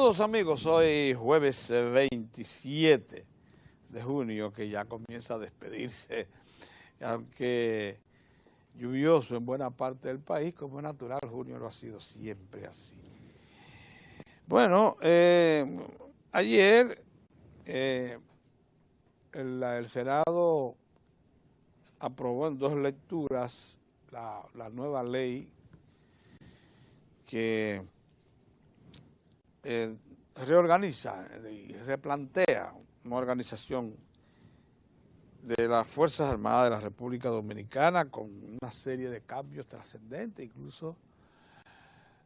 Saludos amigos, hoy jueves 27 de junio, que ya comienza a despedirse, aunque lluvioso en buena parte del país, como es natural, junio lo ha sido siempre así. Bueno, ayer el Senado aprobó en 2 lecturas la nueva ley que reorganiza y replantea una organización de las Fuerzas Armadas de la República Dominicana con una serie de cambios trascendentes. Incluso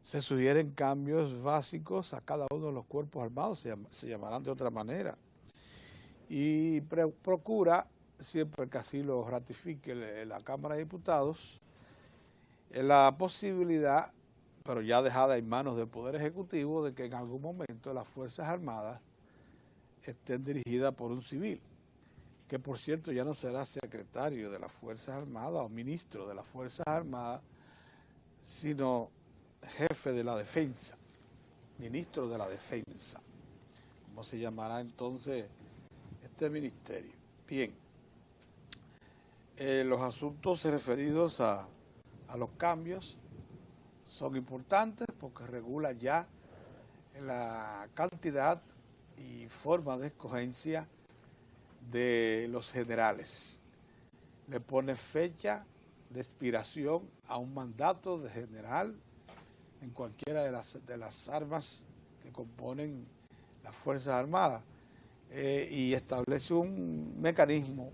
se sugieren cambios básicos a cada uno de los cuerpos armados, se llamarán de otra manera. Y procura, siempre que así lo ratifique la Cámara de Diputados, la posibilidad, pero ya dejada en manos del Poder Ejecutivo, de que en algún momento las Fuerzas Armadas estén dirigidas por un civil, que por cierto ya no será secretario de las Fuerzas Armadas o ministro de las Fuerzas Armadas, sino jefe de la defensa, ministro de la defensa, como se llamará entonces este ministerio. Bien, los asuntos referidos a los cambios son importantes porque regula ya la cantidad y forma de escogencia de los generales. Le pone fecha de expiración a un mandato de general en cualquiera de las armas que componen las Fuerzas Armadas y establece un mecanismo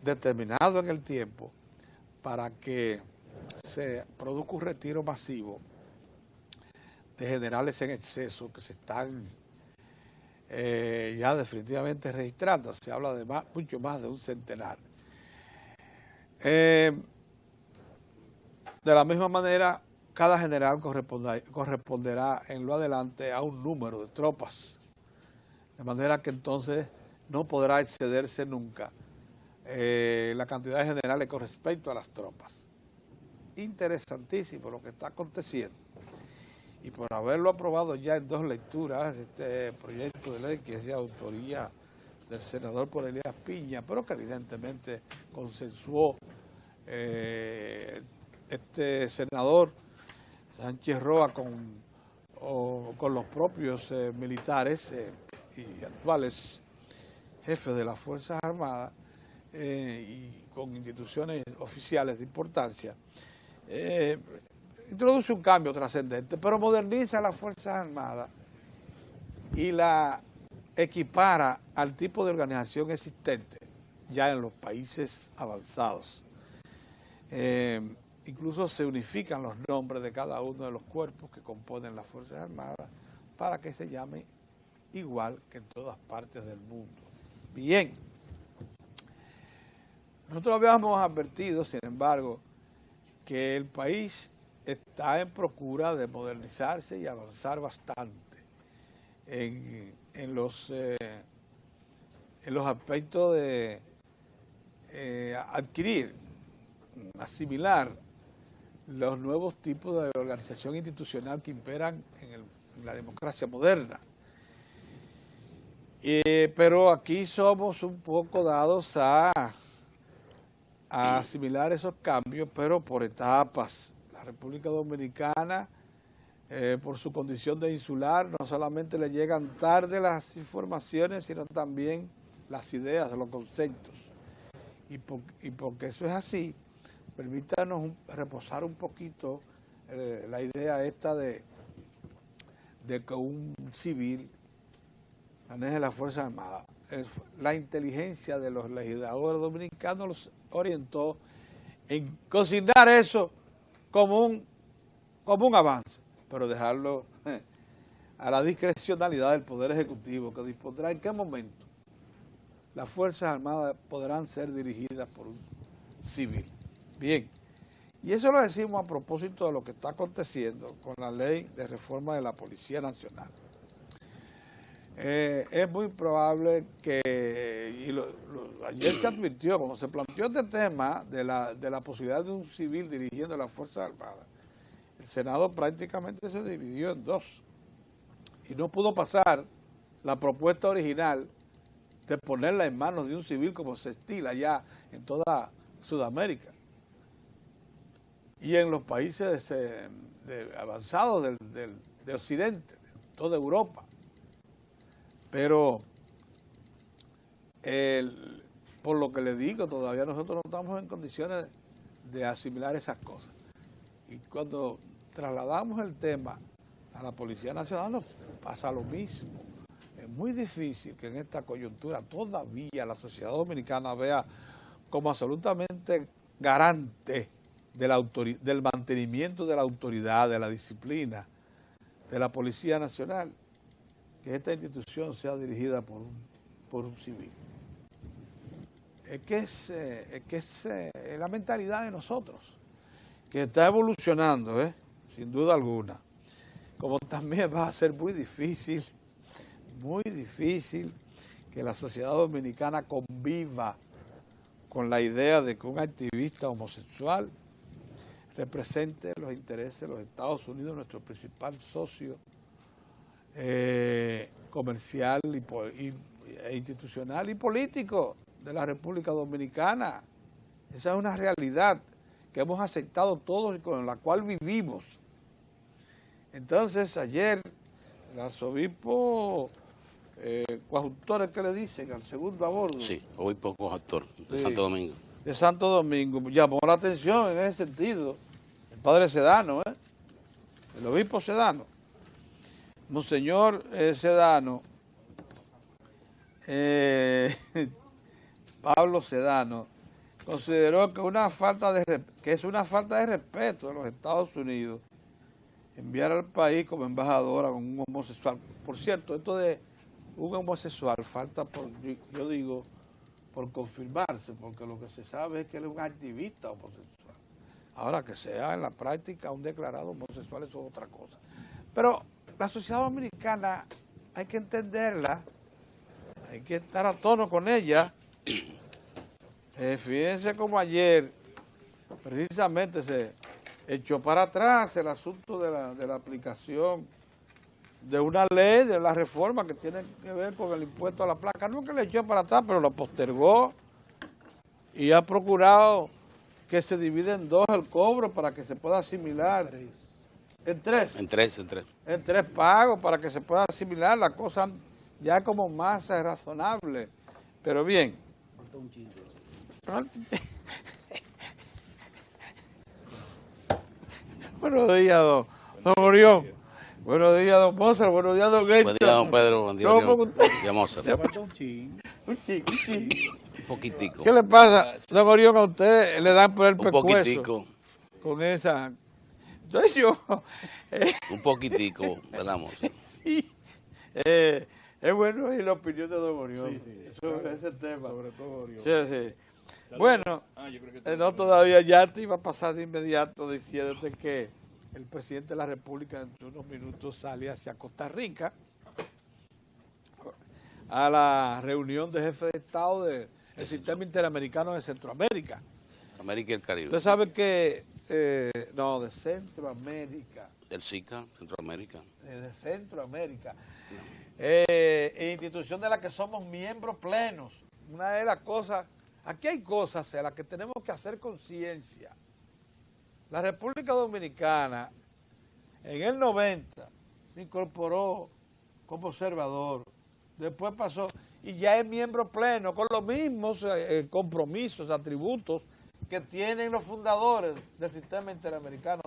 determinado en el tiempo para que se produzca un retiro masivo de generales en exceso que se están ya definitivamente registrando. Se habla de mucho más de un centenar. De la misma manera, cada general corresponderá en lo adelante a un número de tropas, de manera que entonces no podrá excederse nunca la cantidad de generales con respecto a las tropas. Interesantísimo lo que está aconteciendo, y por haberlo aprobado ya en 2 lecturas, este proyecto de ley que es de autoría del senador por Elías Piña, pero que evidentemente consensuó este senador Sánchez Roa con los propios militares y actuales jefes de las Fuerzas Armadas y con instituciones oficiales de importancia. Introduce un cambio trascendente, pero moderniza las Fuerzas Armadas y la equipara al tipo de organización existente ya en los países avanzados. Incluso se unifican los nombres de cada uno de los cuerpos que componen las Fuerzas Armadas para que se llame igual que en todas partes del mundo. Bien, nosotros habíamos advertido, sin embargo, que el país está en procura de modernizarse y avanzar bastante en los aspectos de adquirir, asimilar los nuevos tipos de organización institucional que imperan en la democracia moderna. Pero aquí somos un poco dados a asimilar esos cambios, pero por etapas. La República Dominicana, por su condición de insular, no solamente le llegan tarde las informaciones, sino también las ideas, los conceptos. Y porque eso es así, permítanos reposar un poquito la idea esta de que un civil maneje las Fuerzas Armadas. La inteligencia de los legisladores dominicanos los orientó en consignar eso como un avance, pero dejarlo a la discrecionalidad del Poder Ejecutivo, que dispondrá en qué momento las Fuerzas Armadas podrán ser dirigidas por un civil. Bien, y eso lo decimos a propósito de lo que está aconteciendo con la ley de reforma de la Policía Nacional. Es muy probable que, ayer se advirtió, cuando se planteó este tema de la posibilidad de un civil dirigiendo las Fuerzas Armadas, el Senado prácticamente se dividió en 2. y no pudo pasar la propuesta original de ponerla en manos de un civil como se estila ya en toda Sudamérica y en los países avanzados de Occidente, toda Europa. Pero por lo que le digo, todavía nosotros no estamos en condiciones de asimilar esas cosas. Y cuando trasladamos el tema a la Policía Nacional nos pasa lo mismo. Es muy difícil que en esta coyuntura todavía la sociedad dominicana vea como absolutamente garante del mantenimiento de la autoridad, de la disciplina de la Policía Nacional, que esta institución sea dirigida por un civil. Es que es la mentalidad de nosotros, que está evolucionando, sin duda alguna. Como también va a ser muy difícil que la sociedad dominicana conviva con la idea de que un activista homosexual represente los intereses de los Estados Unidos, nuestro principal socio comercial e institucional y político de la República Dominicana. Esa es una realidad que hemos aceptado todos y con la cual vivimos. Entonces, ayer el arzobispo coadjutor, ¿qué le dicen? Al segundo a bordo. Sí, obispo coadjutor de Sí, Santo Domingo. de Santo Domingo, llamó la atención en ese sentido. El padre Sedano, el obispo Sedano, Monseñor Sedano, Pablo Sedano, consideró que es una falta de respeto de los Estados Unidos enviar al país como embajadora con un homosexual. Por cierto, esto de un homosexual falta, yo digo, por confirmarse, porque lo que se sabe es que él es un activista homosexual. Ahora, que sea en la práctica un declarado homosexual, eso es otra cosa. Pero la sociedad dominicana hay que entenderla, hay que estar a tono con ella. Fíjense como ayer precisamente se echó para atrás el asunto de la aplicación de una ley, de la reforma que tiene que ver con el impuesto a la placa. No que le echó para atrás, pero lo postergó y ha procurado que se divida en dos el cobro para que se pueda asimilar. En tres pagos para que se pueda asimilar la cosa ya como más razonable. Pero bien. Buenos días, don Orión. Buenos días, don Mozart. Buenos días, don Gator. Buen día, don Pedro. Buen día, don Mozart. Un poquitico. ¿Qué le pasa, don Orión? A usted le dan por el pescuezo. Un poquitico. Con esa... Entonces yo... Un poquitico, velamos. Es bueno oír la opinión de don Orión sobre ese tema. Sobre todo Orión. Sí. Bueno, no todavía, ya te iba a pasar de inmediato diciéndote que el presidente de la República en unos minutos sale hacia Costa Rica a la reunión de jefes de Estado del Sistema Interamericano de Centroamérica. América y el Caribe. Usted sabe que, no, de Centroamérica. Del SICA, Centroamérica. De Centroamérica. Institución de la que somos miembros plenos. Una de las cosas, aquí hay cosas en las que tenemos que hacer conciencia. La República Dominicana en el 90 se incorporó como observador, después pasó y ya es miembro pleno con los mismos compromisos, atributos que tienen los fundadores del Sistema Interamericano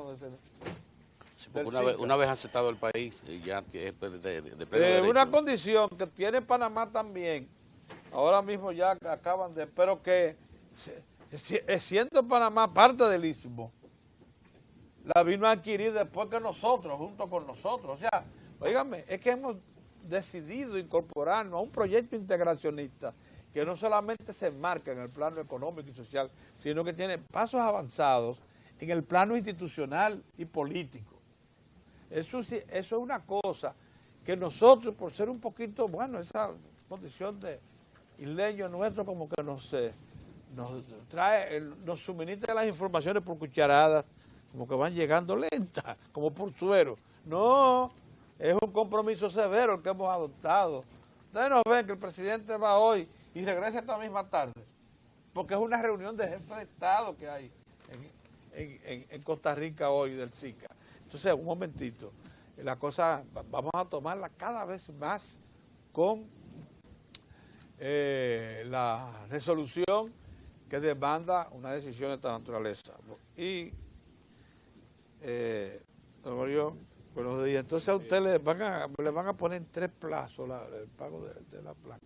una vez aceptado el país, ya es de pleno una condición que tiene Panamá también, ahora mismo ya acaban de, pero que siendo Panamá parte del Istmo, la vino a adquirir después que nosotros, junto con nosotros. O sea, óigame, es que hemos decidido incorporarnos a un proyecto integracionista que no solamente se enmarca en el plano económico y social, sino que tiene pasos avanzados en el plano institucional y político. Eso es una cosa que nosotros, por ser un poquito, bueno, esa condición de isleño nuestro como que nos suministra las informaciones por cucharadas, como que van llegando lentas, como por suero. No, es un compromiso severo el que hemos adoptado. Ustedes nos ven que el presidente va hoy y regresa esta misma tarde, porque es una reunión de jefes de Estado que hay en Costa Rica hoy del SICA. Entonces, un momentito, la cosa vamos a tomarla cada vez más con la resolución que demanda una decisión de esta naturaleza. Y, don Orión, buenos días. Entonces a usted le van a poner en 3 plazos el pago de la placa.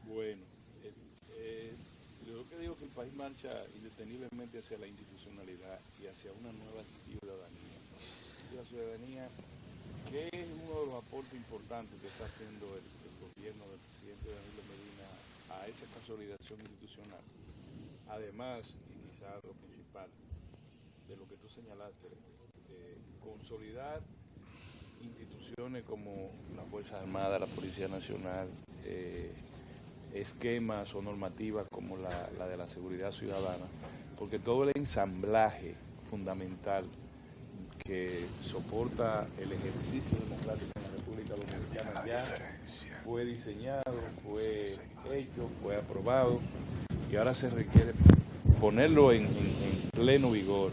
Bueno, yo que digo que el país marcha indeteniblemente hacia la institucionalidad y hacia una nueva ciudadanía. La ciudadanía, que es uno de los aportes importantes que está haciendo el gobierno del presidente Danilo Medina a esa consolidación institucional. Además, y quizás lo principal de lo que tú señalaste, consolidar instituciones como la Fuerza Armada, la Policía Nacional, esquemas o normativas como la de la seguridad ciudadana, porque todo el ensamblaje fundamental que soporta el ejercicio democrático en la República Dominicana ya fue diseñado, fue hecho, fue aprobado y ahora se requiere ponerlo en pleno vigor,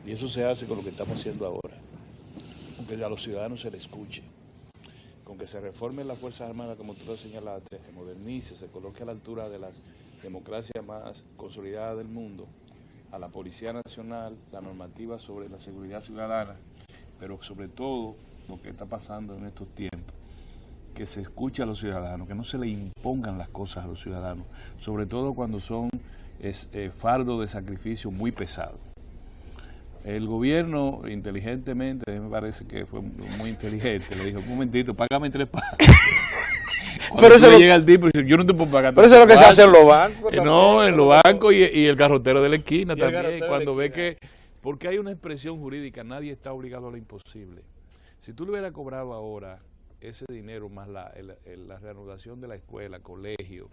y eso se hace con lo que estamos haciendo ahora, aunque a los ciudadanos se les escuche, con que se reforme la Fuerza Armada, como tú lo señalaste, se modernice, se coloque a la altura de las democracias más consolidadas del mundo, a la Policía Nacional, la normativa sobre la seguridad ciudadana, pero sobre todo lo que está pasando en estos tiempos, que se escuche a los ciudadanos, que no se le impongan las cosas a los ciudadanos, sobre todo cuando son fardos de sacrificio muy pesados. El gobierno, inteligentemente, me parece que fue muy inteligente, le dijo, un momentito, págame 3 pagos. Pero eso llega el tipo y dice, yo no te puedo pagar. Pero eso es lo que se hace en los bancos. No, en los bancos y el carrotero de la esquina también, cuando ve que, porque hay una expresión jurídica, nadie está obligado a lo imposible. Si tú le hubieras cobrado ahora ese dinero más la reanudación de la escuela, colegio,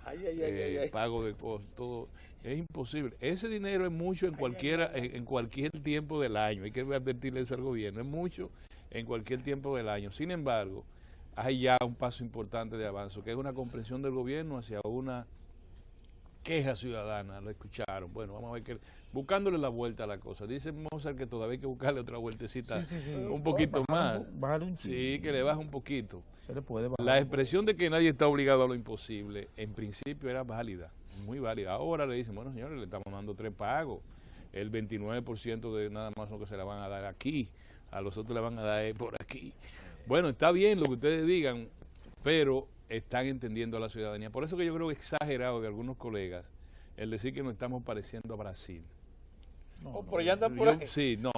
pago de cosas, todo, es imposible. Ese dinero es mucho en cualquier tiempo del año, hay que advertirle eso al gobierno, es mucho en cualquier tiempo del año. Sin embargo, hay ya un paso importante de avance, que es una comprensión del gobierno hacia una queja ciudadana. Lo escucharon. Bueno, vamos a ver que buscándole la vuelta a la cosa. Dice Mozart que todavía hay que buscarle otra vueltecita, un poquito más. Sí, que le baja un poquito. La expresión de que nadie está obligado a lo imposible, en principio era válida, muy válida. Ahora le dicen, bueno señores, le estamos dando 3 pagos, el 29% de nada más lo que se le van a dar aquí, a los otros le van a dar por aquí. Bueno, está bien lo que ustedes digan, pero están entendiendo a la ciudadanía. Por eso que yo creo que exagerado de algunos colegas el decir que nos estamos pareciendo a Brasil. Pero ya andan por ahí. Sí, no,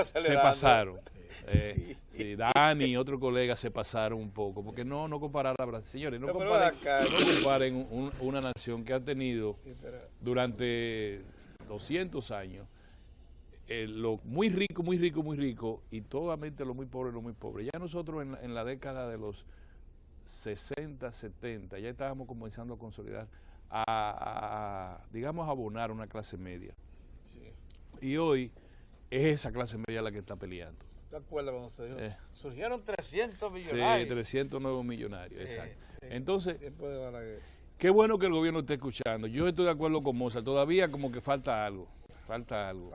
se pasaron. Sí, Dani y otro colega se pasaron un poco, porque no comparar a Brasil. Señores, no comparen una nación que ha tenido durante 200 años lo muy rico y totalmente lo muy pobre. Ya nosotros en la década de los 60, 70, ya estábamos comenzando a consolidar, digamos, abonar una clase media. Sí. Y hoy es esa clase media la que está peleando. ¿Te acuerdas cuando surgieron 300 millonarios? Sí, 300 nuevos millonarios, exacto. Entonces, qué bueno que el gobierno esté escuchando. Yo estoy de acuerdo con Mozart, todavía como que falta algo.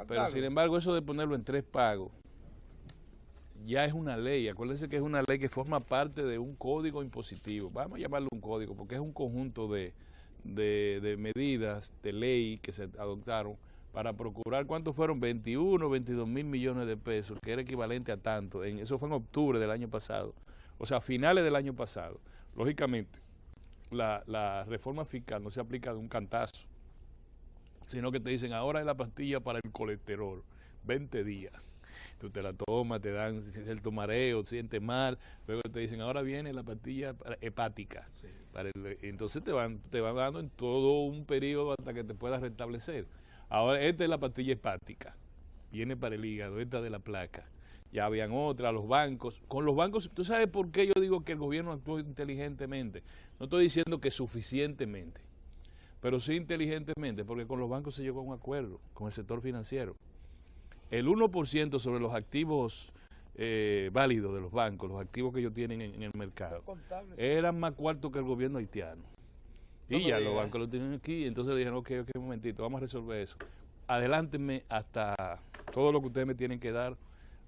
Pero sin embargo, eso de ponerlo en 3 pagos, ya es una ley. Acuérdense que es una ley que forma parte de un código impositivo. Vamos a llamarlo un código, porque es un conjunto de medidas, de ley que se adoptaron para procurar, ¿cuántos fueron? 22 mil millones de pesos, que era equivalente a tanto. Eso fue en octubre del año pasado. O sea, finales del año pasado. Lógicamente, la reforma fiscal no se aplica de un cantazo, sino que te dicen, ahora es la pastilla para el colesterol, 20 días. Tú te la tomas, te dan cierto mareo, te sientes mal, luego te dicen, ahora viene la pastilla hepática. Sí. Entonces te van dando en todo un periodo hasta que te puedas restablecer. Ahora, esta es la pastilla hepática, viene para el hígado, esta de la placa. Ya habían otras, los bancos. Con los bancos, ¿tú sabes por qué yo digo que el gobierno actuó inteligentemente? No estoy diciendo que suficientemente, pero sí inteligentemente, porque con los bancos se llegó a un acuerdo con el sector financiero. El 1% sobre los activos válidos de los bancos, los activos que ellos tienen en el mercado, eran más cuartos que el gobierno haitiano. Y ya los bancos lo tienen aquí, entonces le dijeron, ok, un momentito, vamos a resolver eso. Adelántenme hasta todo lo que ustedes me tienen que dar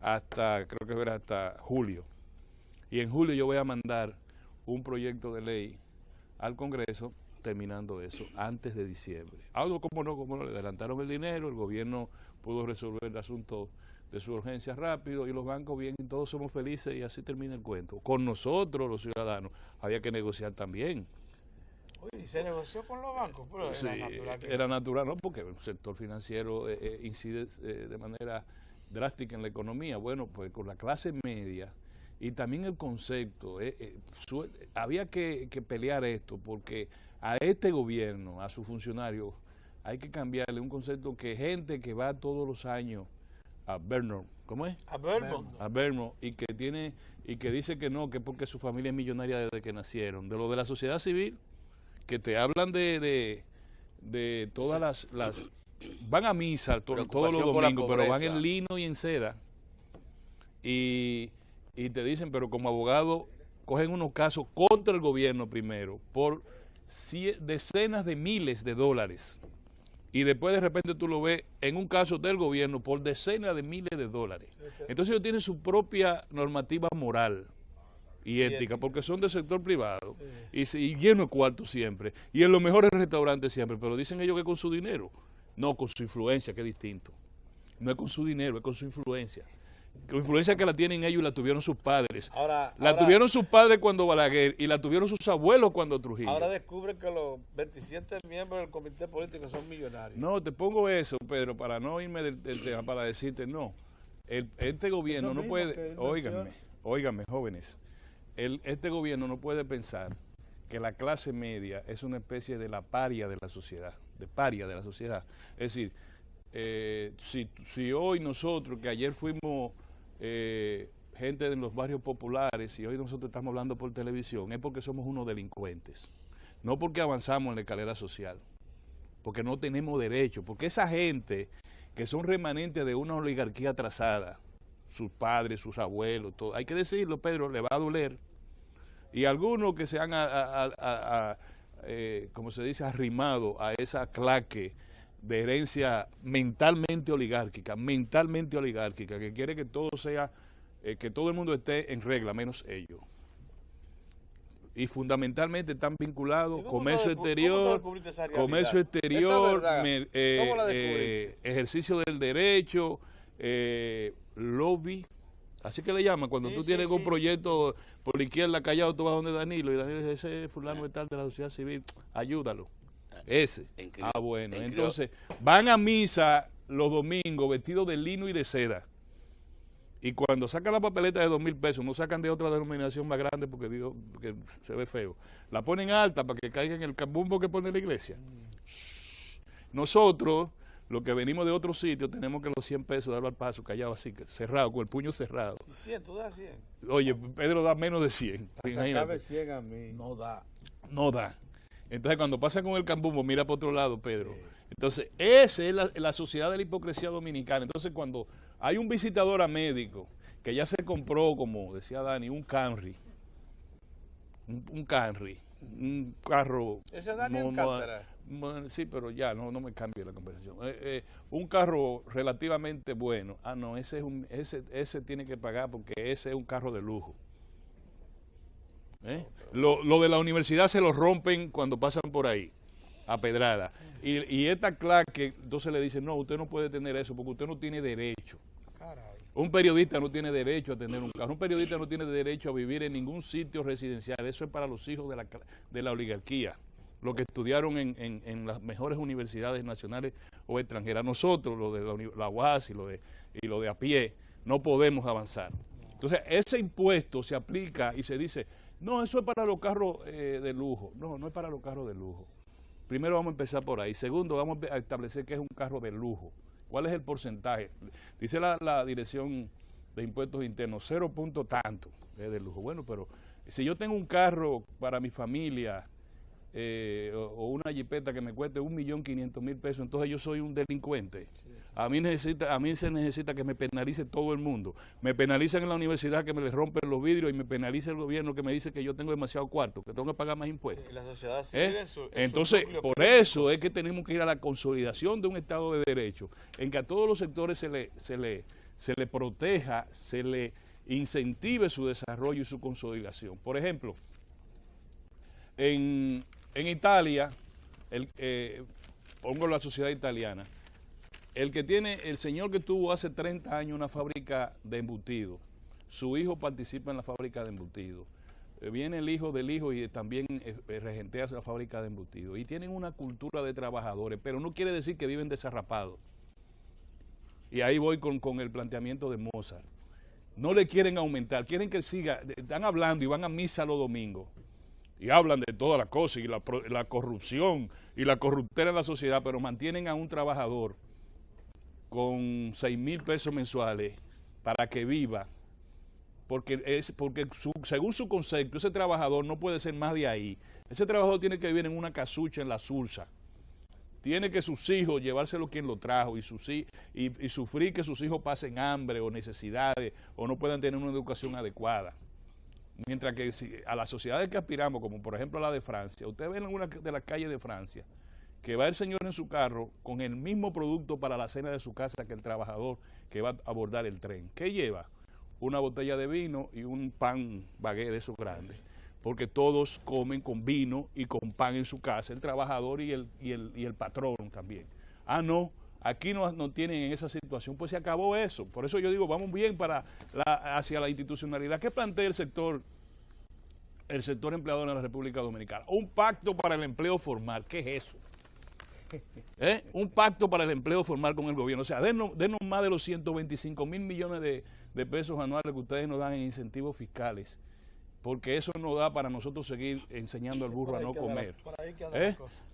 hasta, creo que era hasta julio. Y en julio yo voy a mandar un proyecto de ley al Congreso terminando eso antes de diciembre. Algo como no, le adelantaron el dinero, el gobierno pudo resolver el asunto de su urgencia rápido y los bancos bien, todos somos felices y así termina el cuento. Con nosotros, los ciudadanos, había que negociar también. Oye, ¿y se negoció con los bancos? Pero sí, era natural, ¿no? Porque el sector financiero incide de manera drástica en la economía. Bueno, pues con la clase media y también el concepto, había que pelear esto porque a este gobierno, a sus funcionarios, hay que cambiarle un concepto que gente que va todos los años a Vermont, ¿cómo es? A Vermont. A Vermont, y que dice que no, que porque su familia es millonaria desde que nacieron. De lo de la sociedad civil, que te hablan de todas las van a misa todos los domingos, pero van en lino y en seda, y te dicen, pero como abogado cogen unos casos contra el gobierno primero, por decenas de miles de dólares, y después de repente tú lo ves en un caso del gobierno por decenas de miles de dólares. Entonces ellos tienen su propia normativa moral y ética, porque son del sector privado, y lleno de cuartos siempre, y en los mejores restaurantes siempre, pero dicen ellos que con su dinero, no con su influencia, que es distinto. No es con su dinero, es con su influencia. La influencia que la tienen ellos y la tuvieron sus padres. La tuvieron sus padres cuando Balaguer y la tuvieron sus abuelos cuando Trujillo. Ahora descubren que los 27 miembros del comité político son millonarios. No, te pongo eso, Pedro, para no irme del tema, para decirte, no. Este gobierno no puede, óigame, jóvenes, este gobierno no puede pensar que la clase media es una especie de la paria de la sociedad, Es decir, si hoy nosotros, que ayer fuimos gente de los barrios populares y hoy nosotros estamos hablando por televisión, es porque somos unos delincuentes, no porque avanzamos en la escalera social, porque no tenemos derecho, porque esa gente que son remanentes de una oligarquía atrasada, sus padres, sus abuelos, todo, hay que decirlo, Pedro, le va a doler, y algunos que se han como se dice, arrimado a esa claque de herencia mentalmente oligárquica, que quiere que todo sea, que todo el mundo esté en regla, menos ellos. Y fundamentalmente están vinculados comercio exterior, ejercicio del derecho, lobby. Así que le llaman, cuando tú tienes un proyecto por la izquierda callado, tú vas donde Danilo, y Danilo dice, ese fulano es tal de la sociedad civil, ayúdalo. Ese. Bueno, entonces van a misa los domingos vestidos de lino y de seda. Y cuando sacan la papeleta de 2,000 pesos, no sacan de otra denominación más grande porque digo que se ve feo. La ponen alta para que caiga en el cambumbo que pone la iglesia. Nosotros, los que venimos de otro sitio, tenemos que los 100 pesos darlo al paso, callado así, cerrado, con el puño cerrado. ¿Y 100? ¿Tú das 100? Oye, Pedro da menos de 100. Sacarme 100 a mí. No da. No da. Entonces, cuando pasa con el cambumbo, mira para otro lado, Pedro. Entonces, esa es la sociedad de la hipocresía dominicana. Entonces, cuando hay un visitador a médico que ya se compró, como decía Dani, un Camry, un carro... ¿Ese es Dani Alcántara? Sí, pero ya, no me cambie la conversación. Un carro relativamente bueno. Ah, no, ese tiene que pagar porque ese es un carro de lujo. Lo de la universidad se lo rompen cuando pasan por ahí, a pedrada. Y esta claque, entonces le dicen, no, usted no puede tener eso porque usted no tiene derecho. Un periodista no tiene derecho a tener un carro. Un periodista no tiene derecho a vivir en ningún sitio residencial. Eso es para los hijos de la oligarquía, los que estudiaron en las mejores universidades nacionales o extranjeras. Nosotros, los de la UAS y lo de a pie, no podemos avanzar. Entonces, ese impuesto se aplica y se dice, no, eso es para los carros de lujo. No, no es para los carros de lujo. Primero vamos a empezar por ahí. Segundo, vamos a establecer que es un carro de lujo. ¿Cuál es el porcentaje? Dice la Dirección de Impuestos Internos, 0 punto tanto es de lujo. Bueno, pero si yo tengo un carro para mi familia o una jipeta que me cueste 1.500.000 pesos, entonces yo soy un delincuente. Sí. A mí se necesita que me penalice todo el mundo. Me penalizan en la universidad que me les rompen los vidrios y me penaliza el gobierno que me dice que yo tengo demasiado cuarto, que tengo que pagar más impuestos. La sociedad civil entonces, por eso es que tenemos que ir a la consolidación de un Estado de Derecho, en que a todos los sectores se le proteja, se le incentive su desarrollo y su consolidación. Por ejemplo, en Italia, pongo la sociedad italiana, el señor que tuvo hace 30 años una fábrica de embutidos, su hijo participa en la fábrica de embutidos, viene el hijo del hijo y también regentea la fábrica de embutidos, y tienen una cultura de trabajadores, pero no quiere decir que viven desarrapados. Y ahí voy con el planteamiento de Mozart. No le quieren aumentar, quieren que siga, están hablando y van a misa los domingos, y hablan de todas las cosas, y la corrupción, y la corruptela en la sociedad, pero mantienen a un trabajador con 6.000 pesos mensuales para que viva, porque según su concepto, ese trabajador no puede ser más de ahí. Ese trabajador tiene que vivir en una casucha en la Sursa. Tiene que sus hijos llevárselo quien lo trajo y sufrir que sus hijos pasen hambre o necesidades o no puedan tener una educación adecuada. Mientras que a las sociedades que aspiramos, como por ejemplo la de Francia, ustedes ven en una de las calles de Francia, que va el señor en su carro con el mismo producto para la cena de su casa que el trabajador que va a abordar el tren. ¿Qué lleva? Una botella de vino y un pan baguette de esos grandes. Porque todos comen con vino y con pan en su casa, el trabajador y el patrón también. Ah, no, aquí no tienen en esa situación, pues se acabó eso. Por eso yo digo, vamos bien hacia la institucionalidad. ¿Qué plantea el sector empleador en la República Dominicana? Un pacto para el empleo formal. ¿Qué es eso? Un pacto para el empleo formal con el gobierno. O sea, denos más de los 125.000 millones de pesos anuales que ustedes nos dan en incentivos fiscales, porque eso no da para nosotros seguir enseñando al burro a no comer.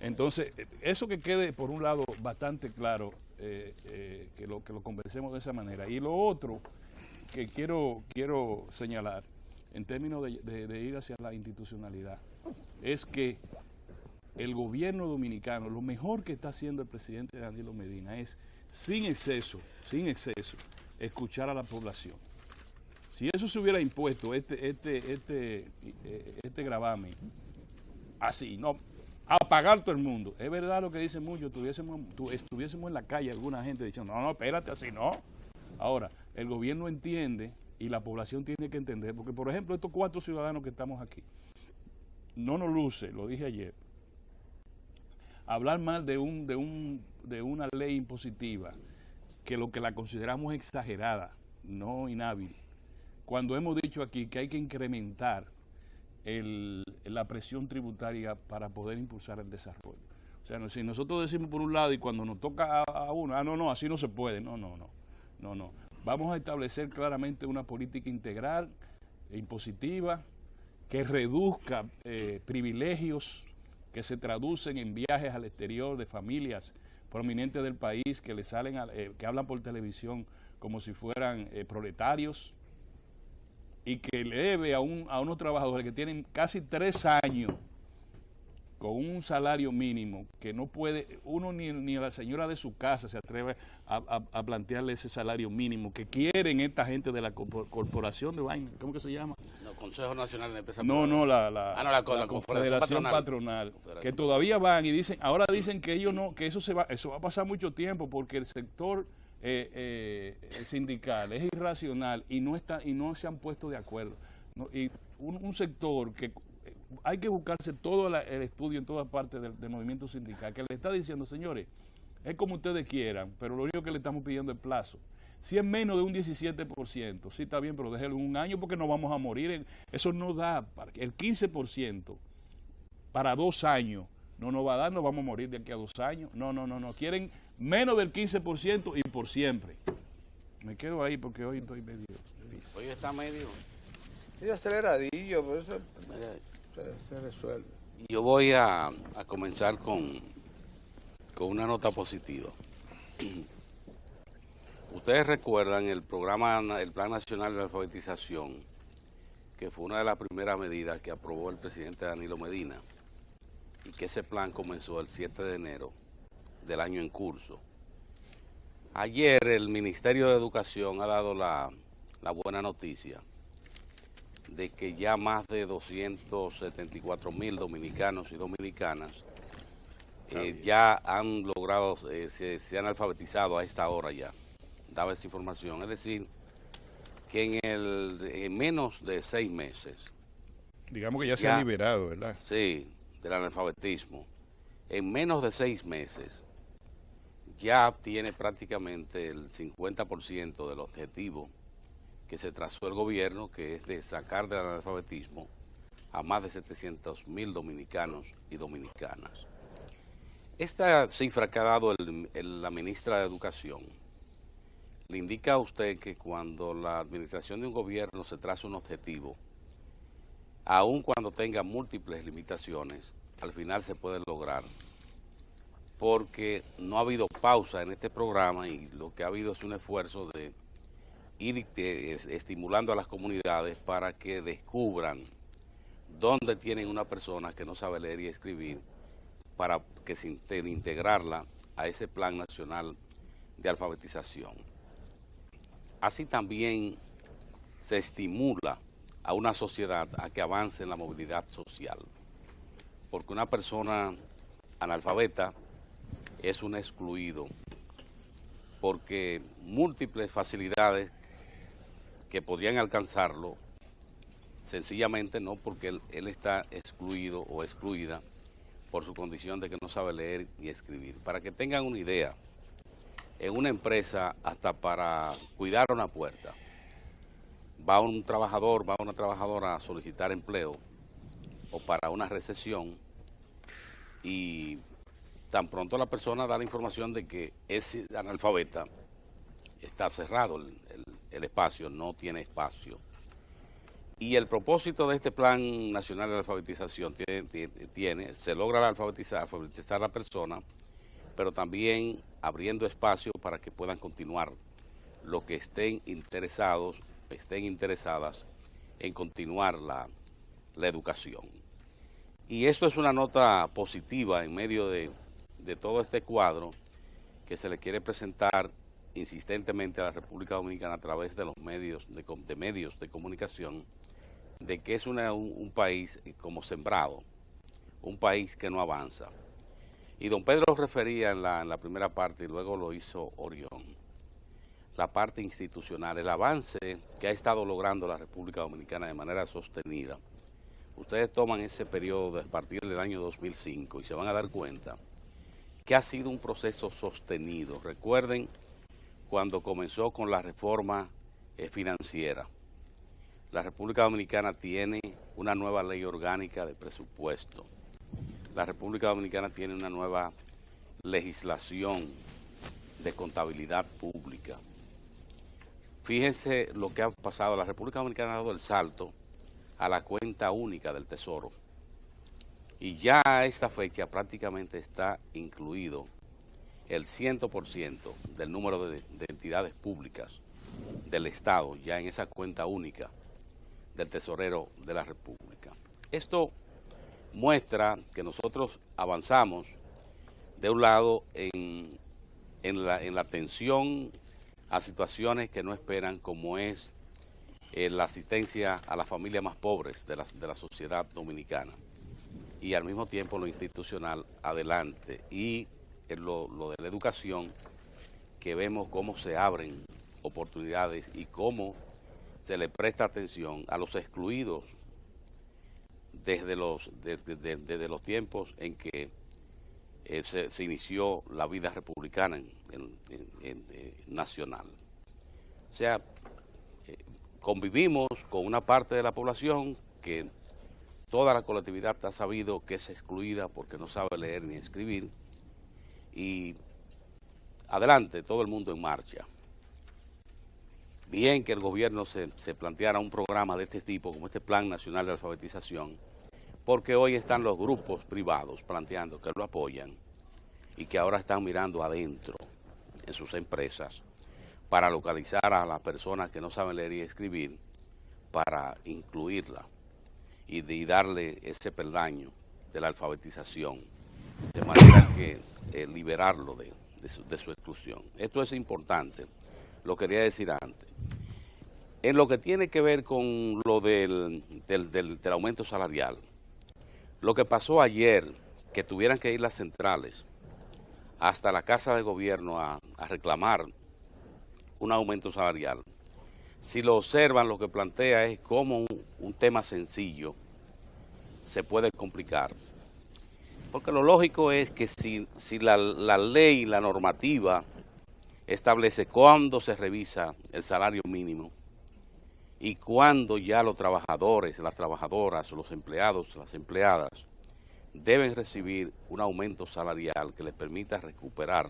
Entonces, eso que quede por un lado bastante claro, que lo conversemos de esa manera. Y lo otro que quiero señalar, en términos de ir hacia la institucionalidad, es que el gobierno dominicano, lo mejor que está haciendo el presidente Danilo Medina es, sin exceso, escuchar a la población. Si eso se hubiera impuesto, este gravamen, así, no, a pagar todo el mundo. Es verdad lo que dicen muchos, estuviésemos en la calle alguna gente diciendo, no, espérate, así no. Ahora, el gobierno entiende y la población tiene que entender, porque por ejemplo, estos 4 ciudadanos que estamos aquí, no nos luce, lo dije ayer, hablar mal de una ley impositiva, que lo que la consideramos exagerada, no inhábil, cuando hemos dicho aquí que hay que incrementar la presión tributaria para poder impulsar el desarrollo. O sea, si nosotros decimos por un lado y cuando nos toca a uno, no, así no se puede, no. Vamos a establecer claramente una política integral e impositiva que reduzca privilegios que se traducen en viajes al exterior de familias prominentes del país que le salen que hablan por televisión como si fueran proletarios, y que eleve a unos trabajadores que tienen casi 3 años con un salario mínimo que no puede, uno ni la señora de su casa se atreve a plantearle ese salario mínimo que quieren esta gente de la corporación de vaina, ¿cómo que se llama? No, Consejo Nacional de Empresas. La Confederación Patronal, que todavía van y dicen, ahora dicen que ellos no, que eso va a pasar mucho tiempo porque el sector sindical es irracional y no se han puesto de acuerdo, ¿no? Y un sector que hay que buscarse todo el estudio en todas partes del movimiento sindical, que le está diciendo, señores, es como ustedes quieran, pero lo único que le estamos pidiendo es plazo. Si es menos de un 17%, sí está bien, pero déjelo en un año porque no vamos a morir. Eso no da, el 15% para 2 años no nos va a dar, nos vamos a morir de aquí a 2 años. No, quieren menos del 15% y por siempre. Me quedo ahí porque hoy estoy medio difícil. Hoy está medio aceleradillo, por eso se resuelve. Yo voy a comenzar con una nota positiva. Ustedes recuerdan el Plan Nacional de Alfabetización, que fue una de las primeras medidas que aprobó el presidente Danilo Medina. y que ese plan comenzó el 7 de enero del año en curso. Ayer el Ministerio de Educación ha dado la buena noticia de que ya más de 274,000 dominicanos y dominicanas ya han logrado, se han alfabetizado a esta hora ya, daba esa información. Es decir, que en menos de 6 meses. Digamos que ya se han liberado, ¿verdad? Sí, del analfabetismo. En menos de 6 meses ya tiene prácticamente el 50% del objetivo que se trazó el gobierno, que es de sacar del analfabetismo a más de 700,000 dominicanos y dominicanas. Esta cifra que ha dado la ministra de Educación le indica a usted que cuando la administración de un gobierno se traza un objetivo, aun cuando tenga múltiples limitaciones, al final se puede lograr, porque no ha habido pausa en este programa y lo que ha habido es un esfuerzo de ir estimulando a las comunidades para que descubran dónde tienen una persona que no sabe leer y escribir, para que se integrarla a ese plan nacional de alfabetización. Así también se estimula a una sociedad a que avance en la movilidad social, porque una persona analfabeta es un excluido, porque múltiples facilidades que podrían alcanzarlo, sencillamente no, porque él está excluido o excluida por su condición de que no sabe leer y escribir. Para que tengan una idea, en una empresa, hasta para cuidar una puerta, va un trabajador, va una trabajadora a solicitar empleo o para una recesión, y tan pronto la persona da la información de que es analfabeta, está cerrado el espacio, no tiene espacio. Y el propósito de este Plan Nacional de Alfabetización se logra alfabetizar a la persona, pero también abriendo espacio para que puedan continuar los que estén interesadas en continuar la educación. Y esto es una nota positiva en medio de todo este cuadro que se le quiere presentar insistentemente a la República Dominicana a través de los medios de comunicación, de que es un país como sembrado, un país que no avanza. Y don Pedro refería en la primera parte, y luego lo hizo Orión, la parte institucional, el avance que ha estado logrando la República Dominicana de manera sostenida. Ustedes toman ese periodo a partir del año 2005 y se van a dar cuenta que ha sido un proceso sostenido. Recuerden cuando comenzó con la reforma financiera. La República Dominicana tiene una nueva ley orgánica de presupuesto. La República Dominicana tiene una nueva legislación de contabilidad pública. Fíjense lo que ha pasado. La República Dominicana ha dado el salto a la cuenta única del Tesoro. Y ya a esta fecha prácticamente está incluido el 100% del número de entidades públicas del Estado, ya en esa cuenta única del tesorero de la República. Esto muestra que nosotros avanzamos de un lado en la atención a situaciones que no esperan, como es la asistencia a las familias más pobres de la sociedad dominicana, y al mismo tiempo lo institucional adelante, y lo de la educación, que vemos cómo se abren oportunidades y cómo se le presta atención a los excluidos desde los tiempos en que se inició la vida republicana nacional. O sea, convivimos con una parte de la población que toda la colectividad ha sabido que es excluida porque no sabe leer ni escribir, y adelante, todo el mundo en marcha. Bien que el gobierno se planteara un programa de este tipo, como este Plan Nacional de Alfabetización, porque hoy están los grupos privados planteando que lo apoyan y que ahora están mirando adentro en sus empresas para localizar a las personas que no saben leer y escribir, para incluirla y darle ese peldaño de la alfabetización, de manera que liberarlo de su exclusión. Esto es importante, lo quería decir antes. En lo que tiene que ver con lo del aumento salarial, lo que pasó ayer, que tuvieran que ir las centrales hasta la Casa de Gobierno a reclamar un aumento salarial, si lo observan, lo que plantea es cómo un tema sencillo se puede complicar. Porque lo lógico es que si la ley, la normativa, establece cuándo se revisa el salario mínimo y cuándo ya los trabajadores, las trabajadoras, los empleados, las empleadas, deben recibir un aumento salarial que les permita recuperar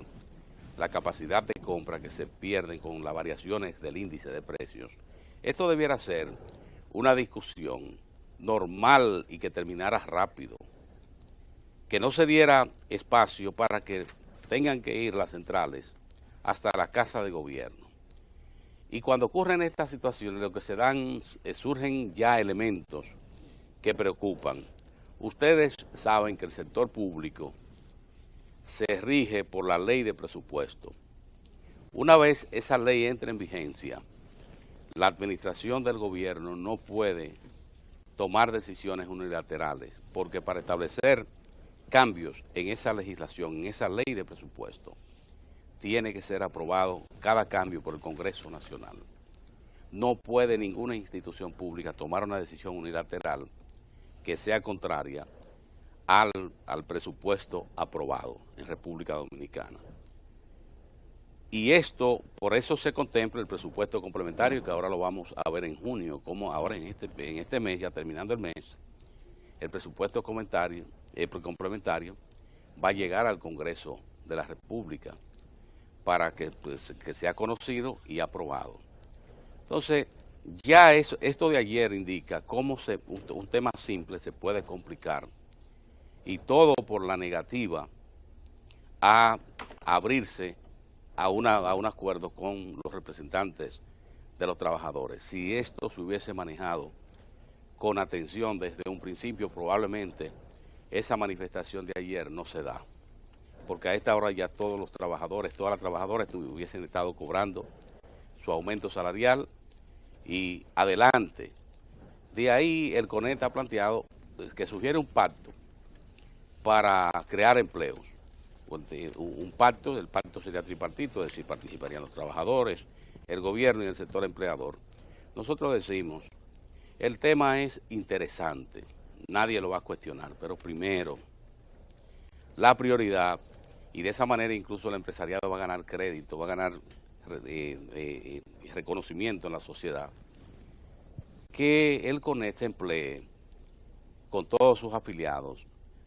la capacidad de compra que se pierden con las variaciones del índice de precios. Esto debiera ser una discusión normal y que terminara rápido, que no se diera espacio para que tengan que ir las centrales hasta la Casa de Gobierno. Y cuando ocurren estas situaciones, lo que se dan, surgen ya elementos que preocupan. Ustedes saben que el sector público se rige por la ley de presupuesto. Una vez esa ley entre en vigencia, la administración del gobierno no puede tomar decisiones unilaterales, porque para establecer cambios en esa legislación, en esa ley de presupuesto, tiene que ser aprobado cada cambio por el Congreso Nacional. No puede ninguna institución pública tomar una decisión unilateral que sea contraria al presupuesto aprobado en República Dominicana. Y esto, por eso se contempla el presupuesto complementario, que ahora lo vamos a ver en junio, como ahora en este mes, ya terminando el mes, el presupuesto complementario va a llegar al Congreso de la República para que sea conocido y aprobado. Entonces, ya esto de ayer indica cómo un tema simple se puede complicar, y todo por la negativa a abrirse a un acuerdo con los representantes de los trabajadores. Si esto se hubiese manejado con atención desde un principio, probablemente esa manifestación de ayer no se da, porque a esta hora ya todos los trabajadores, todas las trabajadoras hubiesen estado cobrando su aumento salarial y adelante. De ahí el CONET ha planteado que sugiere un pacto para crear empleos. Un pacto, el pacto sería tripartito, es decir, participarían los trabajadores, el gobierno y el sector empleador. Nosotros decimos, el tema es interesante, nadie lo va a cuestionar, pero primero, la prioridad, y de esa manera incluso el empresariado va a ganar crédito, va a ganar reconocimiento en la sociedad, que el CONET se emplee con todos sus afiliados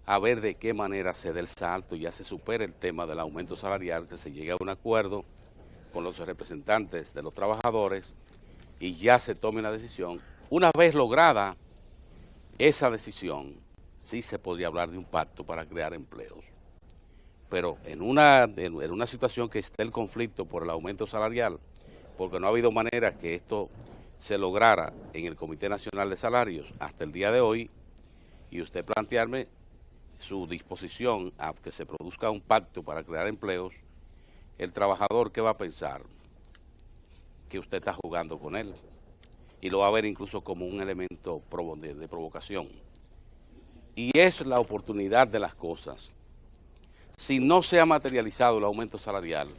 a ver de qué manera se dé el salto y ya se supere el tema del aumento salarial, que se llegue a un acuerdo con los representantes de los trabajadores y ya se tome una decisión. Una vez lograda esa decisión, sí se podría hablar de un pacto para crear empleos. Pero en una situación que esté el conflicto por el aumento salarial, porque no ha habido manera que esto se lograra en el Comité Nacional de Salarios hasta el día de hoy, y usted plantearme su disposición a que se produzca un pacto para crear empleos, el trabajador, ¿qué va a pensar? Que usted está jugando con él, y lo va a ver incluso como un elemento de provocación. Y es la oportunidad de las cosas. Si no se ha materializado el aumento salarial,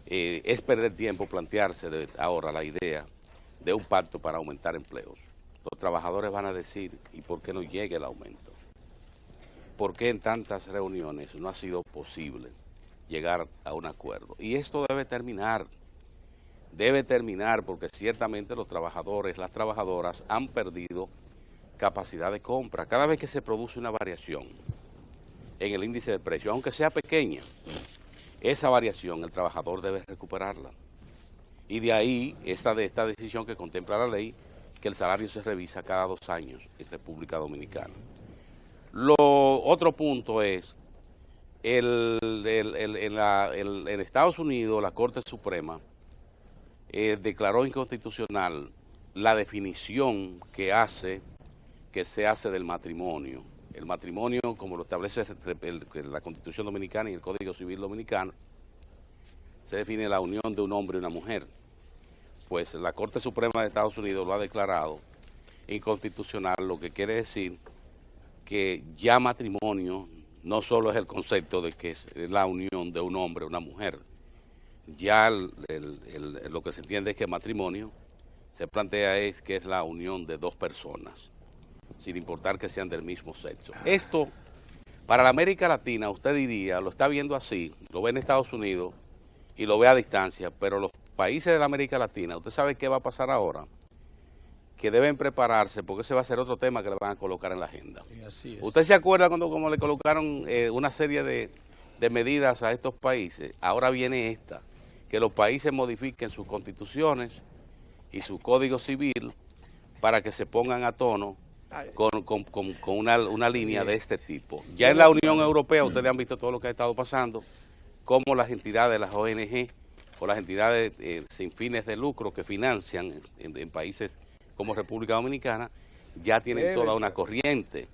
es perder tiempo plantearse ahora la idea de un pacto para aumentar empleos. Los trabajadores van a decir, ¿y por qué no llega el aumento? ¿Por qué en tantas reuniones no ha sido posible llegar a un acuerdo? Y esto debe terminar porque ciertamente los trabajadores, las trabajadoras han perdido capacidad de compra. Cada vez que se produce una variación en el índice de precios, aunque sea pequeña, esa variación el trabajador debe recuperarla. Y de ahí esta decisión que contempla la ley, que el salario se revisa cada 2 años en República Dominicana. Otro punto es, en Estados Unidos la Corte Suprema declaró inconstitucional la definición que se hace del matrimonio El matrimonio, como lo establece la Constitución Dominicana y el Código Civil Dominicano, se define la unión de un hombre y una mujer. Pues la Corte Suprema de Estados Unidos lo ha declarado inconstitucional, lo que quiere decir que ya matrimonio no solo es el concepto de que es la unión de un hombre y una mujer. Ya lo que se entiende es que matrimonio se plantea es que es la unión de dos personas, sin importar que sean del mismo sexo. Esto, para la América Latina, usted diría, lo está viendo así, lo ve en Estados Unidos y lo ve a distancia, pero los países de la América Latina, ¿usted sabe qué va a pasar ahora? Que deben prepararse, porque ese va a ser otro tema que le van a colocar en la agenda. Y así es. ¿Usted se acuerda cuando como le colocaron una serie de medidas a estos países? Ahora viene esta, que los países modifiquen sus constituciones y su código civil para que se pongan a tono con una línea de este tipo. Ya en la Unión Europea ustedes han visto todo lo que ha estado pasando, como las entidades, las ONG o las entidades sin fines de lucro que financian en países como República Dominicana, ya tienen toda una corriente.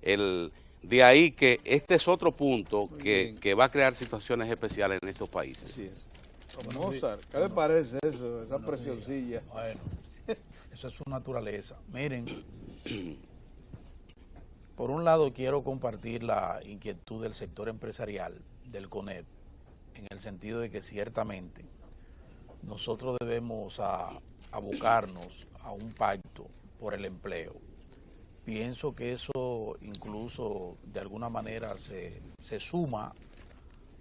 De ahí que este es otro punto que va a crear situaciones especiales en estos países. Así es. Mozart, ¿qué le parece eso, esa presioncilla? Bueno, eso es su naturaleza. Miren, por un lado quiero compartir la inquietud del sector empresarial, del CONEP, en el sentido de que ciertamente nosotros debemos abocarnos a un pacto por el empleo. Pienso que eso incluso de alguna manera se suma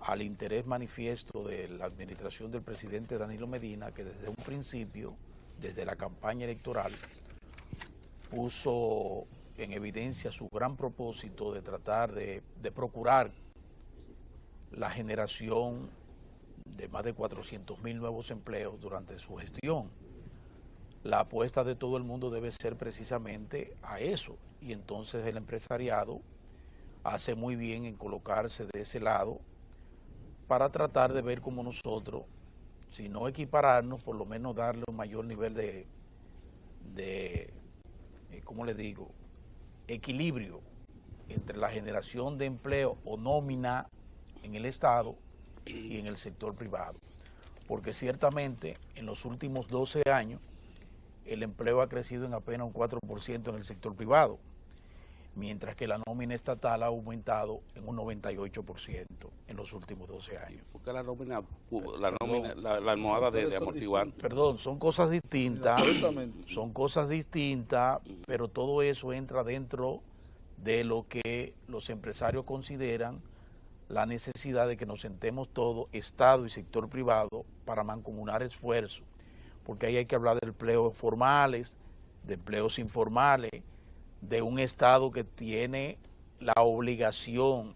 al interés manifiesto de la administración del presidente Danilo Medina, que desde un principio, desde la campaña electoral, puso en evidencia su gran propósito de tratar de procurar la generación de más de 400.000 nuevos empleos durante su gestión. La apuesta de todo el mundo debe ser precisamente a eso, y entonces el empresariado hace muy bien en colocarse de ese lado para tratar de ver cómo nosotros, si no equipararnos, por lo menos darle un mayor nivel de ¿cómo le digo?, equilibrio entre la generación de empleo o nómina en el Estado y en el sector privado. Porque ciertamente en los últimos 12 años el empleo ha crecido en apenas un 4% en el sector privado, mientras que la nómina estatal ha aumentado en un 98% en los últimos 12 años. Porque la almohada de amortiguar. Perdón, son cosas distintas, pero todo eso entra dentro de lo que los empresarios consideran la necesidad de que nos sentemos todos, Estado y sector privado, para mancomunar esfuerzos, porque ahí hay que hablar de empleos formales, de empleos informales, de un Estado que tiene la obligación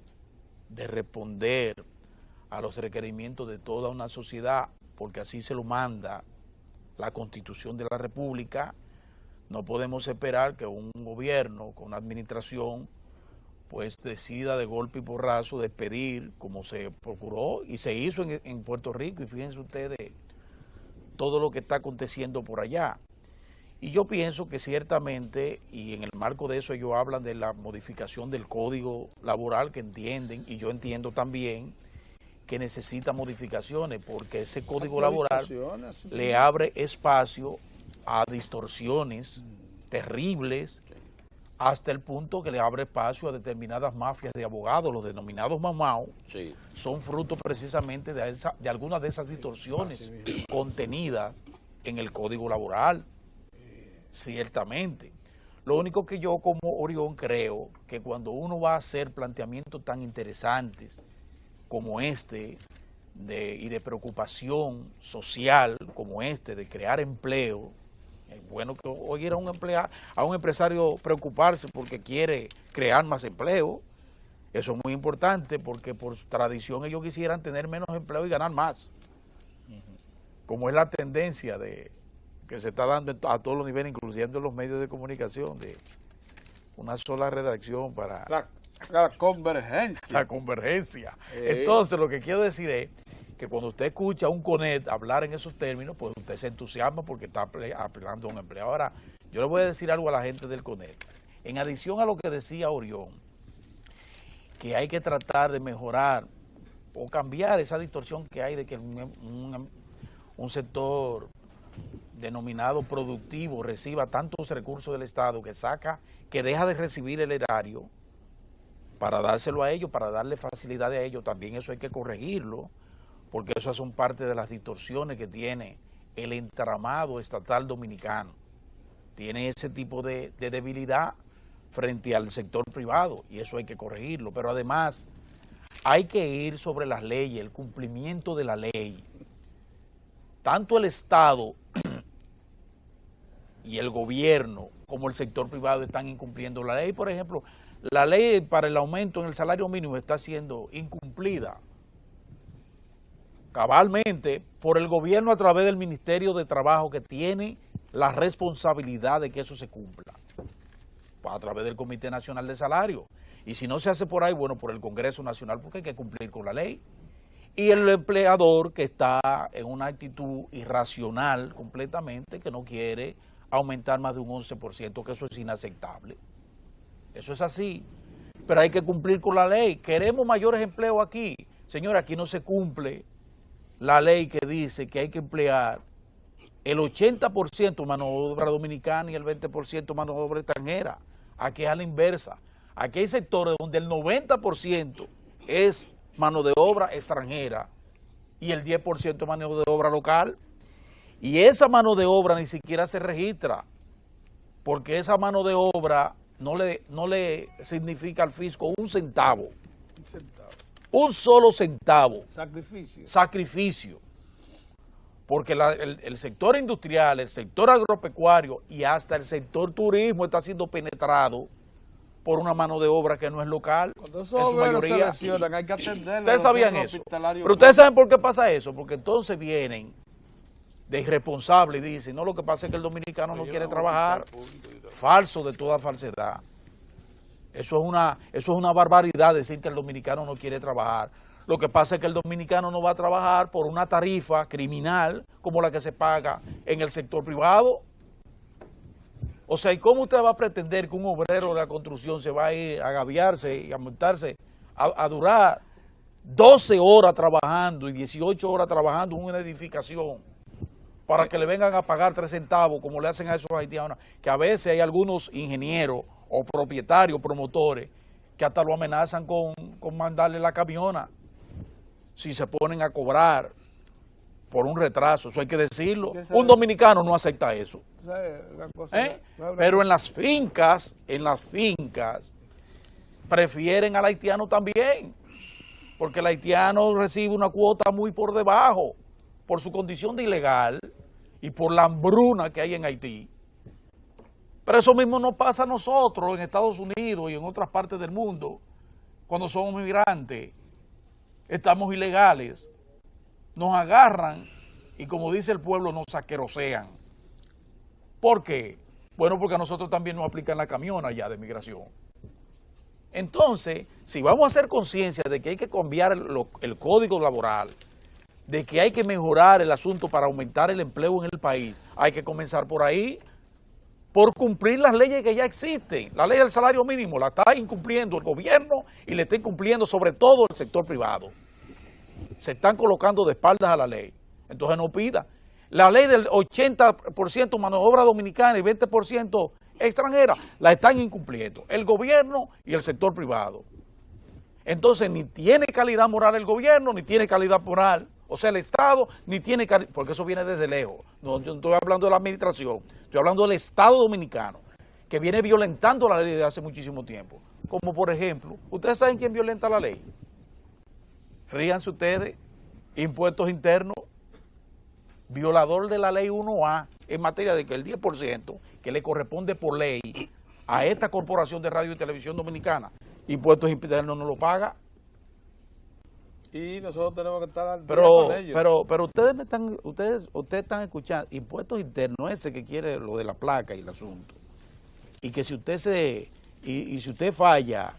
de responder a los requerimientos de toda una sociedad, porque así se lo manda la Constitución de la República. No podemos esperar que un gobierno con una administración pues decida de golpe y porrazo despedir, como se procuró y se hizo en Puerto Rico, y fíjense ustedes todo lo que está aconteciendo por allá. Y yo pienso que ciertamente, y en el marco de eso ellos hablan de la modificación del Código Laboral, que entienden, y yo entiendo también, que necesita modificaciones, porque ese Código Laboral le abre espacio a distorsiones terribles, hasta el punto que le abre espacio a determinadas mafias de abogados, los denominados mamaos, sí, son fruto precisamente de algunas de esas distorsiones contenidas en el Código Laboral, ciertamente. Lo único que yo como Orión creo que cuando uno va a hacer planteamientos tan interesantes como este, y de preocupación social como este, de crear empleo, es bueno que oiga a un empresario preocuparse porque quiere crear más empleo. Eso es muy importante, porque por tradición ellos quisieran tener menos empleo y ganar más, como es la tendencia que se está dando a todos los niveles, incluyendo los medios de comunicación, de una sola redacción para la convergencia. La convergencia. Entonces, lo que quiero decir es que cuando usted escucha a un CONET hablar en esos términos, pues usted se entusiasma porque está apelando a un empleo. Ahora, yo le voy a decir algo a la gente del CONET. En adición a lo que decía Orión, que hay que tratar de mejorar o cambiar esa distorsión que hay de que un sector denominado productivo reciba tantos recursos del Estado que deja de recibir el erario para dárselo a ellos, para darle facilidades a ellos. También eso hay que corregirlo, porque eso son parte de las distorsiones que tiene el entramado estatal dominicano. Tiene ese tipo de debilidad frente al sector privado, y eso hay que corregirlo. Pero además hay que ir sobre las leyes, el cumplimiento de la ley. Tanto el Estado y el gobierno como el sector privado están incumpliendo la ley. Por ejemplo, la ley para el aumento en el salario mínimo está siendo incumplida cabalmente por el gobierno a través del Ministerio de Trabajo, que tiene la responsabilidad de que eso se cumpla, a través del Comité Nacional de Salario. Y si no se hace por ahí, bueno, por el Congreso Nacional, porque hay que cumplir con la ley. Y el empleador, que está en una actitud irracional completamente, que no quiere aumentar más de un 11%, que eso es inaceptable. Eso es así. Pero hay que cumplir con la ley. Queremos mayores empleos aquí. Señora, aquí no se cumple la ley que dice que hay que emplear el 80% mano de obra dominicana y el 20% mano de obra extranjera. Aquí es a la inversa. Aquí hay sectores donde el 90% es mano de obra extranjera y el 10% mano de obra local. Y esa mano de obra ni siquiera se registra, porque esa mano de obra no le significa al fisco un centavo. Un solo centavo. Sacrificio. Porque el sector industrial, el sector agropecuario y hasta el sector turismo está siendo penetrado por una mano de obra que no es local, en su mayoría. Hay que atenderle. Ustedes sabían eso. Pero ustedes saben por qué pasa eso, porque entonces vienen de irresponsables y dicen, no, lo que pasa es que el dominicano no quiere trabajar. Falso de toda falsedad. Eso es una barbaridad decir que el dominicano no quiere trabajar. Lo que pasa es que el dominicano no va a trabajar por una tarifa criminal como la que se paga en el sector privado. O sea, ¿y cómo usted va a pretender que un obrero de la construcción se va a ir a gaviarse y a montarse, a durar 12 horas trabajando y 18 horas trabajando en una edificación para que le vengan a pagar 3 centavos como le hacen a esos haitianos? Que a veces hay algunos ingenieros o propietarios, promotores, que hasta lo amenazan con mandarle la camiona si se ponen a cobrar por un retraso. Eso hay que decirlo. Un dominicano no acepta eso. Pero en las fincas prefieren al haitiano también, porque el haitiano recibe una cuota muy por debajo por su condición de ilegal y por la hambruna que hay en Haití. Pero eso mismo nos pasa a nosotros en Estados Unidos y en otras partes del mundo. Cuando somos migrantes, estamos ilegales, nos agarran y, como dice el pueblo, nos asquerosean. ¿Por qué? Bueno, porque a nosotros también nos aplican la camiona ya de migración. Entonces, si vamos a hacer conciencia de que hay que cambiar el código laboral, de que hay que mejorar el asunto para aumentar el empleo en el país, hay que comenzar por ahí, por cumplir las leyes que ya existen. La ley del salario mínimo la está incumpliendo el gobierno y le está incumpliendo sobre todo el sector privado. Se están colocando de espaldas a la ley. Entonces no pida. La ley del 80% mano de obra dominicana y 20% extranjera la están incumpliendo el gobierno y el sector privado. Entonces ni tiene calidad moral el gobierno, ni tiene calidad moral, o sea, el Estado, ni tiene calidad, porque eso viene desde lejos. No, yo no estoy hablando de la administración, estoy hablando del Estado dominicano, que viene violentando la ley desde hace muchísimo tiempo. Como por ejemplo, ¿ustedes saben quién violenta la ley? Ríanse ustedes, impuestos internos, violador de la ley 1A en materia de que el 10% que le corresponde por ley a esta corporación de radio y televisión dominicana, impuestos internos no lo paga. Y nosotros tenemos que estar al día con ellos. Pero ustedes están escuchando, impuestos internos, ese que quiere lo de la placa y el asunto. Y que si usted si usted falla,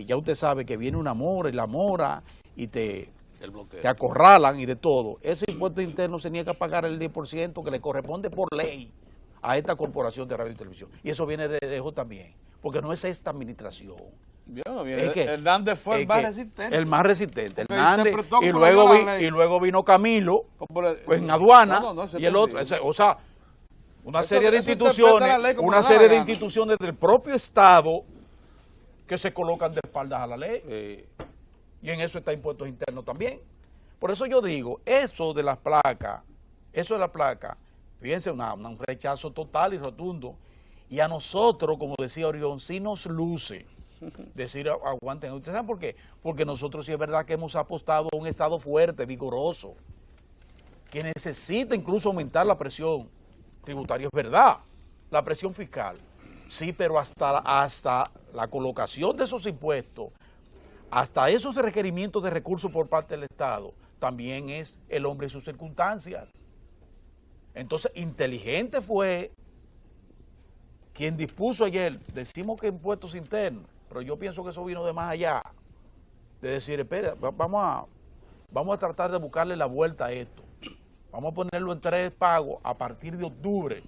ya usted sabe que viene una mora y la mora y te acorralan y de todo. Ese impuesto interno se niega a pagar el 10% que le corresponde por ley a esta corporación de radio y televisión. Y eso viene de lejos también, porque no es esta administración, Hernández fue el más resistente. El más resistente. Porque Hernández, y luego vino Camilo, pues en aduana, y el otro. O sea, una serie de instituciones del propio Estado que se colocan de espaldas a la ley. Y en eso está impuestos internos también. Por eso yo digo, eso de las placas, fíjense, un rechazo total y rotundo. Y a nosotros, como decía Orión, sí nos luce decir aguanten. ¿Ustedes saben por qué? Porque nosotros sí es verdad que hemos apostado a un Estado fuerte, vigoroso, que necesita incluso aumentar la presión tributaria, es verdad, la presión fiscal. Sí, pero hasta la colocación de esos impuestos, hasta esos requerimientos de recursos por parte del Estado, también es el hombre y sus circunstancias. Entonces, inteligente fue quien dispuso ayer, decimos que impuestos internos, pero yo pienso que eso vino de más allá, de decir, espera, vamos a tratar de buscarle la vuelta a esto. Vamos a ponerlo en 3 pagos a partir de octubre.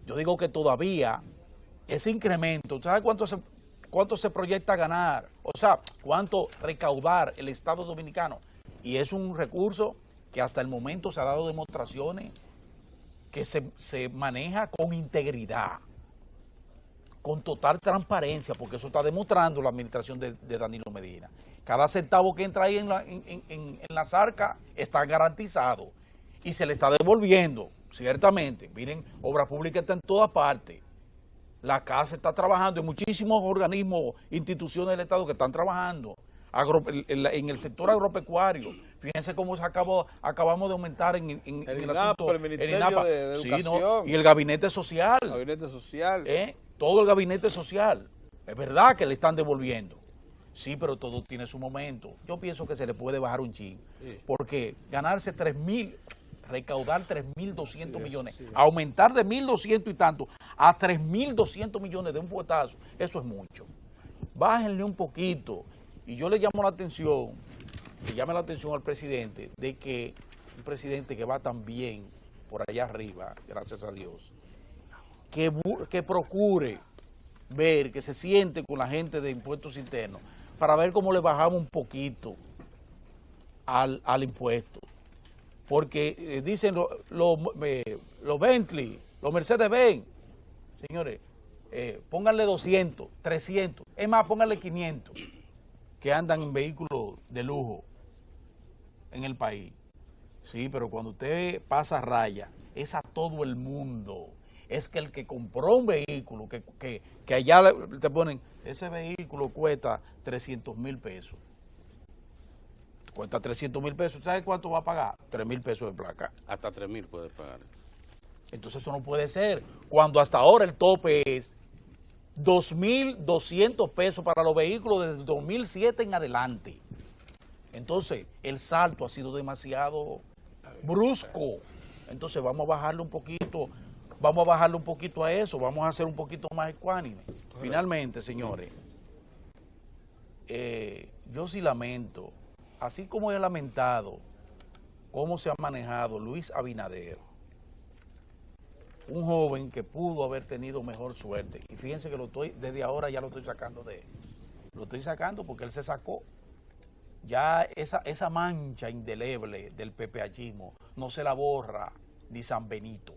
Yo digo que todavía ese incremento, ¿sabes cuánto se proyecta ganar? O sea, cuánto recaudar el Estado Dominicano. Y es un recurso que hasta el momento se ha dado demostraciones que se maneja con integridad, con total transparencia, porque eso está demostrando la administración de Danilo Medina. Cada centavo que entra ahí en las arcas está garantizado y se le está devolviendo, ciertamente. Miren, Obras Públicas está en todas partes. La Casa está trabajando, hay muchísimos organismos, instituciones del Estado que están trabajando en el sector agropecuario. Fíjense cómo acabamos de aumentar en el asunto. El Ministerio de Educación. Sí, ¿no? Y el Gabinete Social. El Gabinete Social. Todo el Gabinete Social. Es verdad que le están devolviendo. Sí, pero todo tiene su momento. Yo pienso que se le puede bajar un chin. Sí. Porque ganarse 3.000, recaudar 3.200 millones, aumentar de 1.200 y tanto a 3.200 millones de un fuetazo, eso es mucho. Bájenle un poquito. Y yo le llamo la atención, al presidente, de que un presidente que va tan bien por allá arriba, gracias a Dios, que procure ver, que se siente con la gente de impuestos internos, para ver cómo le bajamos un poquito al impuesto. Porque dicen los Bentley, los Mercedes-Benz, señores, pónganle 200, 300, es más, pónganle 500, que andan en vehículos de lujo en el país. Sí, pero cuando usted pasa raya, es a todo el mundo. Es que el que compró un vehículo, que allá te ponen, ese vehículo cuesta 300,000 pesos. Cuesta 300,000 pesos. ¿Sabe cuánto va a pagar? 3,000 pesos de placa. Hasta 3,000 puede pagar. Entonces eso no puede ser. Cuando hasta ahora el tope es 2,200 pesos para los vehículos desde 2007 en adelante. Entonces el salto ha sido demasiado brusco. Entonces vamos a bajarle un poquito. Vamos a bajarle un poquito a eso, vamos a hacer un poquito más ecuánime. Finalmente, señores, yo sí lamento, así como he lamentado cómo se ha manejado Luis Abinader, un joven que pudo haber tenido mejor suerte. Y fíjense que desde ahora ya lo estoy sacando de él. Lo estoy sacando porque él se sacó. Ya esa mancha indeleble del PPHismo no se la borra ni San Benito.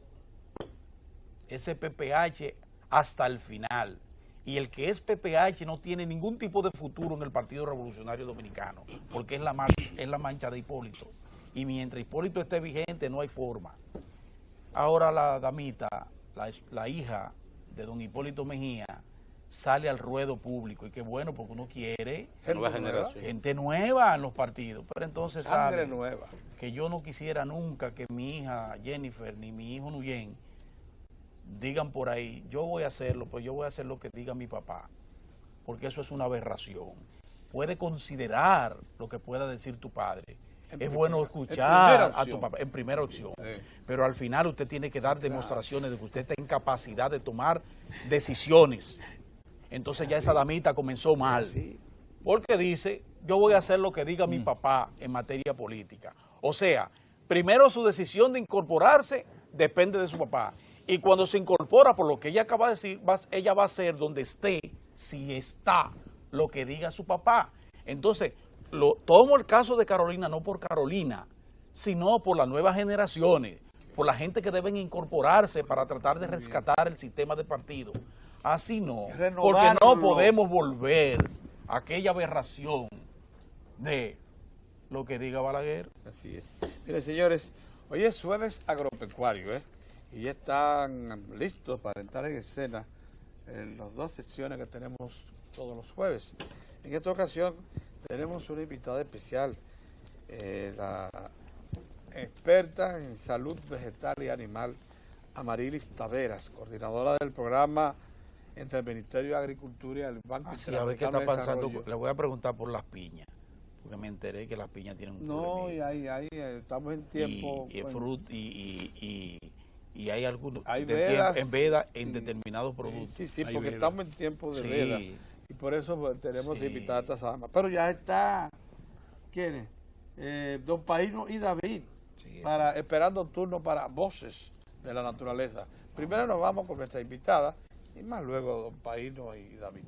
Ese PPH hasta el final. Y el que es PPH no tiene ningún tipo de futuro en el Partido Revolucionario Dominicano, porque es la mancha de Hipólito. Y mientras Hipólito esté vigente, no hay forma. Ahora la damita, la hija de don Hipólito Mejía, sale al ruedo público. Y qué bueno, porque uno quiere gente nueva en los partidos. Pero entonces sangre nueva. Que yo no quisiera nunca que mi hija Jennifer ni mi hijo Nuyen digan por ahí, yo voy a hacerlo, pues yo voy a hacer lo que diga mi papá, porque eso es una aberración. Puede considerar lo que pueda decir tu padre. Es bueno escuchar a tu papá en primera opción, pero al final usted tiene que dar demostraciones de que usted está en capacidad de tomar decisiones. Entonces ya esa damita comenzó mal, porque dice, yo voy a hacer lo que diga mi papá en materia política. O sea, primero su decisión de incorporarse depende de su papá. Y cuando se incorpora, por lo que ella acaba de decir, ella va a ser donde esté, si está, lo que diga su papá. Entonces, tomo el caso de Carolina no por Carolina, sino por las nuevas generaciones, por la gente que deben incorporarse para tratar de rescatar el sistema de partido. Así no, porque no podemos volver a aquella aberración de lo que diga Balaguer. Así es. Miren, señores, hoy es jueves agropecuario, y ya están listos para entrar en escena en las dos secciones que tenemos todos los jueves. En esta ocasión tenemos una invitada especial, la experta en salud vegetal y animal, Amarilis Taveras, coordinadora del programa entre el Ministerio de Agricultura y el Banco Interamericano. A ver qué está pasando. Le voy a preguntar por las piñas, porque me enteré que las piñas tienen un problemita. No, y ahí estamos en tiempo. Y hay algunos vedas, en veda en determinados productos. Sí, porque estamos en tiempo de veda. Y por eso tenemos invitadas a estas damas. Pero ya está, ¿quién es? Don Paino y David, esperando turno para Voces de la Naturaleza. Primero nos vamos con nuestra invitada y más luego Don Paino y David.